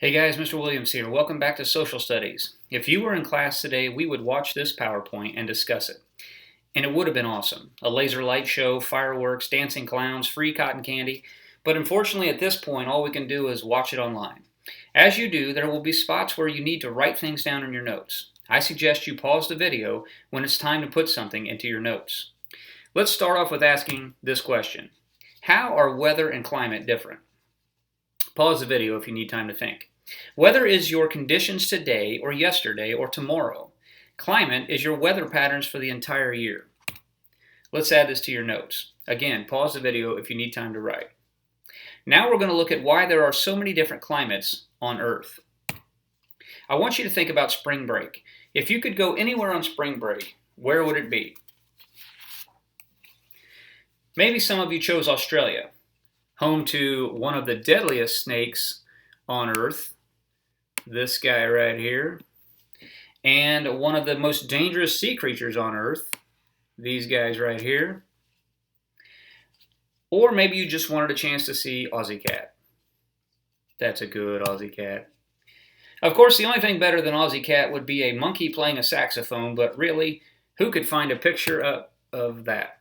Hey guys, Mr. Williams here. Welcome back to Social Studies. If you were in class today, we would watch this PowerPoint and discuss it. And it would have been awesome. A laser light show, fireworks, dancing clowns, free cotton candy. But unfortunately at this point, all we can do is watch it online. As you do, there will be spots where you need to write things down in your notes. I suggest you pause the video when it's time to put something into your notes. Let's start off with asking this question. How are weather and climate different? Pause the video if you need time to think. Weather is your conditions today or yesterday or tomorrow. Climate is your weather patterns for the entire year. Let's add this to your notes. Again, pause the video if you need time to write. Now we're going to look at why there are so many different climates on Earth. I want you to think about spring break. If you could go anywhere on spring break, where would it be? Maybe some of you chose Australia, home to one of the deadliest snakes on Earth, this guy right here, and one of the most dangerous sea creatures on Earth, these guys right here. Or maybe you just wanted a chance to see Aussie cat. That's a good Aussie cat. Of course, the only thing better than Aussie cat would be a monkey playing a saxophone, but really, who could find a picture of that?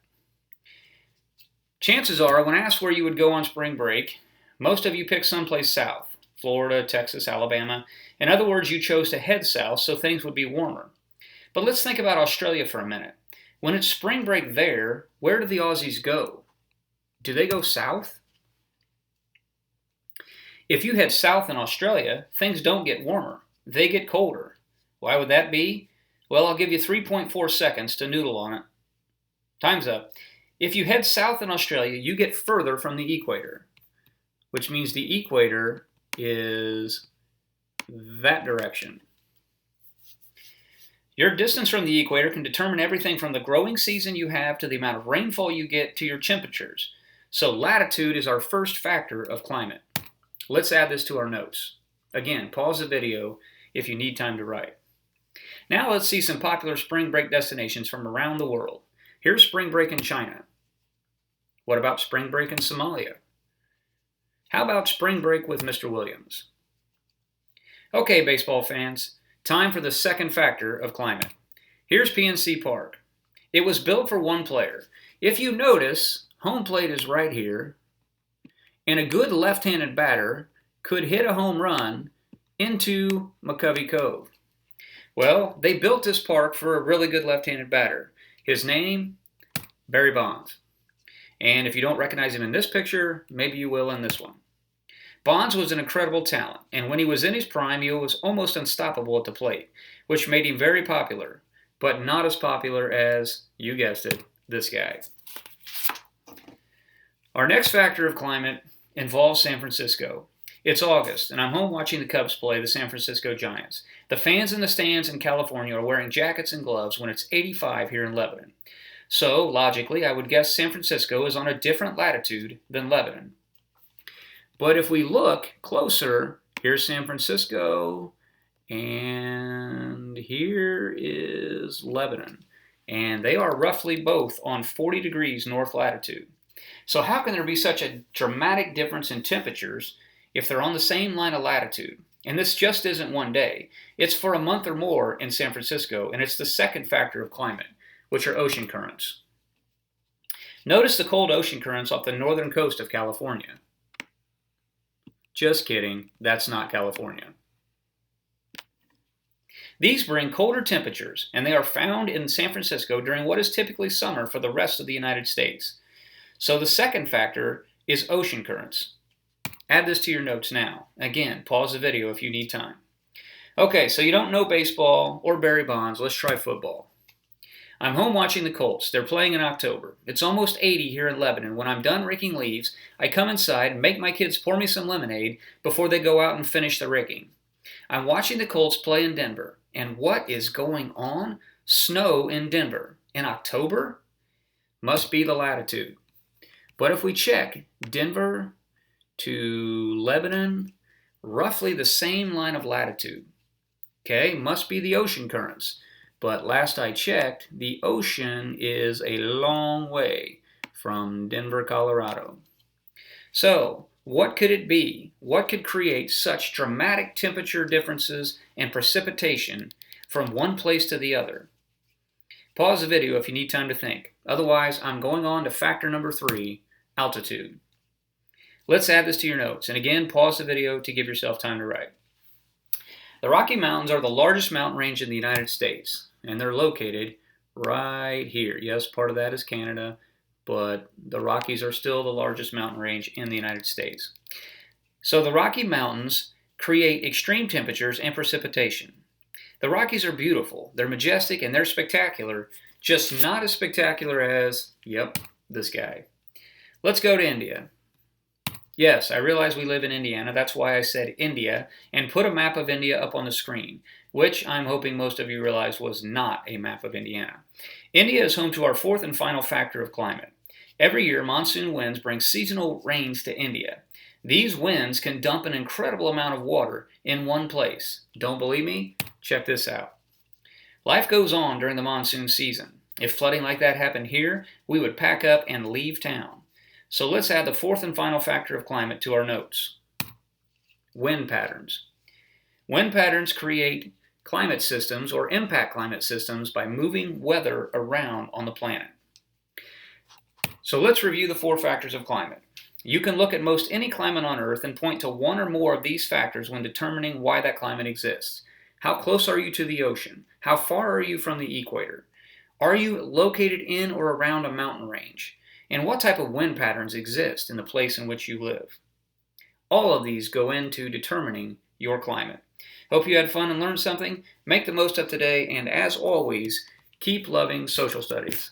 Chances are, when asked where you would go on spring break, most of you picked someplace south. Florida, Texas, Alabama. In other words, you chose to head south so things would be warmer. But let's think about Australia for a minute. When it's spring break there, where do the Aussies go? Do they go south? If you head south in Australia, things don't get warmer. They get colder. Why would that be? Well, I'll give you 3.4 seconds to noodle on it. Time's up. If you head south in Australia, you get further from the equator, which means the equator is that direction. Your distance from the equator can determine everything from the growing season you have to the amount of rainfall you get to your temperatures. So latitude is our first factor of climate. Let's add this to our notes. Again, pause the video if you need time to write. Now let's see some popular spring break destinations from around the world. Here's spring break in China. What about spring break in Somalia? How about spring break with Mr. Williams? Okay, baseball fans, time for the second factor of climate. Here's PNC Park. It was built for one player. If you notice, home plate is right here, and a good left-handed batter could hit a home run into McCovey Cove. Well, they built this park for a really good left-handed batter. His name, Barry Bonds. And if you don't recognize him in this picture, maybe you will in this one. Bonds was an incredible talent, and when he was in his prime, he was almost unstoppable at the plate, which made him very popular, but not as popular as, you guessed it, this guy. Our next factor of climate involves San Francisco. It's August, and I'm home watching the Cubs play the San Francisco Giants. The fans in the stands in California are wearing jackets and gloves when it's 85 here in Lebanon. So, logically, I would guess San Francisco is on a different latitude than Lebanon. But if we look closer, here's San Francisco, and here is Lebanon. And they are roughly both on 40 degrees north latitude. So how can there be such a dramatic difference in temperatures if they're on the same line of latitude? And this just isn't one day. It's for a month or more in San Francisco, and it's the second factor of climate, which are ocean currents. Notice the cold ocean currents off the northern coast of California. Just kidding, that's not California. These bring colder temperatures, and they are found in San Francisco during what is typically summer for the rest of the United States. So the second factor is ocean currents. Add this to your notes now. Again, pause the video if you need time. Okay, so you don't know baseball or Barry Bonds. Let's try football. I'm home watching the Colts. They're playing in October. It's almost 80 here in Lebanon. When I'm done raking leaves, I come inside and make my kids pour me some lemonade before they go out and finish the raking. I'm watching the Colts play in Denver. And what is going on? Snow in Denver. In October? Must be the latitude. But if we check Denver to Lebanon, roughly the same line of latitude. Okay, must be the ocean currents. But last I checked, the ocean is a long way from Denver, Colorado. So, What could it be? What could create such dramatic temperature differences and precipitation from one place to the other? Pause the video if you need time to think. Otherwise, I'm going on to factor number 3, altitude. Let's add this to your notes. And again, pause the video to give yourself time to write. The Rocky Mountains are the largest mountain range in the United States, and they're located right here. Yes, part of that is Canada, but the Rockies are still the largest mountain range in the United States. So the Rocky Mountains create extreme temperatures and precipitation. The Rockies are beautiful, they're majestic, and they're spectacular, just not as spectacular as, yep, this guy. Let's go to India. Yes, I realize we live in Indiana, that's why I said India, and put a map of India up on the screen, which I'm hoping most of you realize was not a map of Indiana. India is home to our fourth and final factor of climate. Every year, monsoon winds bring seasonal rains to India. These winds can dump an incredible amount of water in one place. Don't believe me? Check this out. Life goes on during the monsoon season. If flooding like that happened here, we would pack up and leave town. So let's add the fourth and final factor of climate to our notes. Wind patterns. Wind patterns create climate systems or impact climate systems by moving weather around on the planet. So let's review the 4 factors of climate. You can look at most any climate on Earth and point to one or more of these factors when determining why that climate exists. How close are you to the ocean? How far are you from the equator? Are you located in or around a mountain range? And what type of wind patterns exist in the place in which you live? All of these go into determining your climate. Hope you had fun and learned something. Make the most of today, and as always, keep loving social studies.